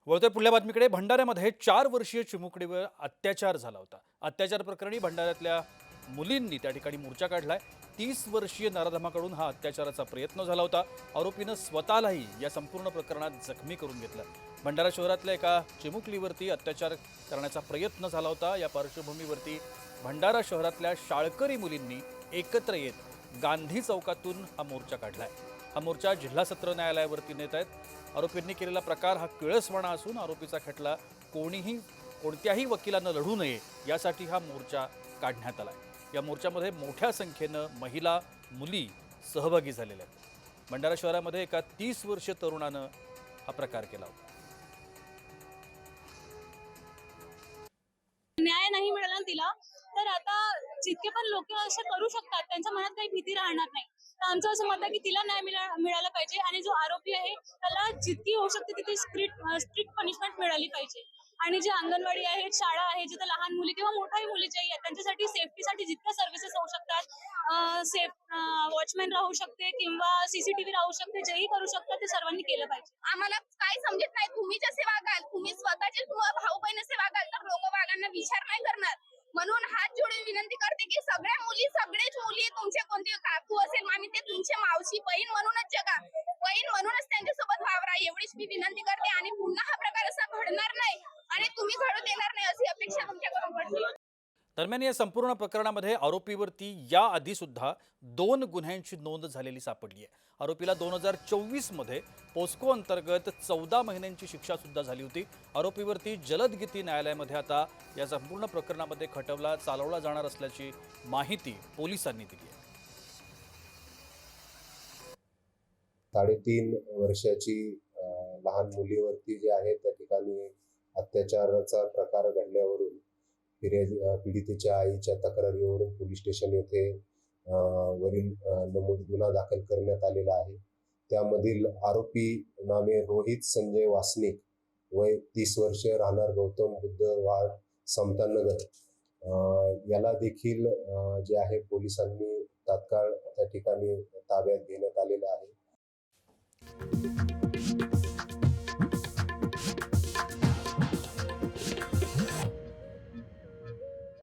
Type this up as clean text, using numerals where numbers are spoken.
वळते पुढल्या बातमीकडे. भंडाऱ्यामध्ये 4 वर्षीय चिमुकलीवर अत्याचार झाला होता. अत्याचार प्रकरणी भंडाऱ्यातल्या मुलींनी त्या ठिकाणी मोर्चा काढलाय. 30 वर्षीय नराधमाकडून हा अत्याचाराचा प्रयत्न झाला होता. आरोपीनं स्वतःलाही या संपूर्ण प्रकरणात जखमी करून घेतलं. भंडारा शहरातल्या एका चिमुकलीवरती अत्याचार करण्याचा प्रयत्न झाला होता. या पार्श्वभूमीवरती भंडारा शहरातल्या शाळकरी मुलींनी एकत्र येत गांधी चौकातून हा मोर्चा काढलाय. हा मोर्चा जिल्हा सत्र न्यायालयावरती नेत आहेत. आरोपींनी केलेला प्रकार हा किळसवाणा असून आरोपीचा खटला कोणत्याही वकिलानं लढू नये यासाठी हा मोर्चा काढण्यात आलाय. या मोर्चामध्ये मोठ्या संख्येनं महिला, मुली सहभागी झालेल्या आहेत. भंडारा शहरामध्ये एका 30 वर्षीय तरुणानं हा प्रकार केला होता. न्याय नाही मिळाला ना तिला, तर आता जितके पण लोक असे करू शकतात त्यांच्या मनात काही भीती राहणार नाही. तर आमचं असं मत आहे की तिला न्याय मिळाला पाहिजे आणि जो आरोपी आहे त्याला जितकी होऊ शकते तिथे स्ट्रिक्ट पनिशमेंट मिळाली पाहिजे. आणि जे अंगणवाडी आहेत, शाळा आहे, जिथे लहान मुली किंवा मोठ्याही मुली जे आहेत त्यांच्यासाठी सेफ्टीसाठी जितक्या सर्व्हिसेस होऊ शकतात, सेफ वॉचमॅन राहू शकते किंवा सीसीटीव्ही राहू शकते, जेही करू शकतात ते सर्वांनी केलं पाहिजे. आम्हाला काय समजत नाही, तुम्ही जसे वागाल, तुम्ही स्वतःचे भाऊ बहीण असे वागाल तर लोक वागांना विचार नाही करणार. म्हणून हात जोडून विनंती करते की सगळेच मुली तुमचे कोणते काकू असेल मामी ते तुमचे मावशी बहीण म्हणूनच जगा, बहीण म्हणूनच त्यांच्यासोबत वावरा एवढीच मी विनंती करते. आणि पुन्हा हा प्रकार असा घडणार नाही आणि तुम्ही घडू देणार नाही अशी अपेक्षा तुमच्याकडून करते. दरम्यान या संपूर्ण प्रकरणामध्ये आरोपीवरती याआधी सुद्धा 2 गुन्ह्यांची नोंद झालेली सापडली आहे. आरोपीला 2024 मध्ये पोस्को अंतर्गत 14 महिन्यांची शिक्षा सुद्धा झाली होती. आरोपीवरती जलदगती न्यायालयामध्ये आता या संपूर्ण प्रकरणामध्ये खटला चालवला जाणार असल्याची माहिती पोलिसांनी दिली आहे. 3.5 वर्षाची लहान मुलीवरती जे आहे त्या ठिकाणी अत्याचाराचा प्रकार घडल्यावरून पीडितेच्या आईच्या तक्रारीवरून पोलीस स्टेशन येथे वरील नमूद गुन्हा दाखल करण्यात आलेला आहे. त्यामधील आरोपी नामे रोहित संजय वासनिक, वय 30 वर्ष, राहणार गौतम बुद्ध वाड, समतानगर, याला देखील जे आहे पोलिसांनी तात्काळ त्या ठिकाणी ताब्यात घेण्यात आलेलं आहे.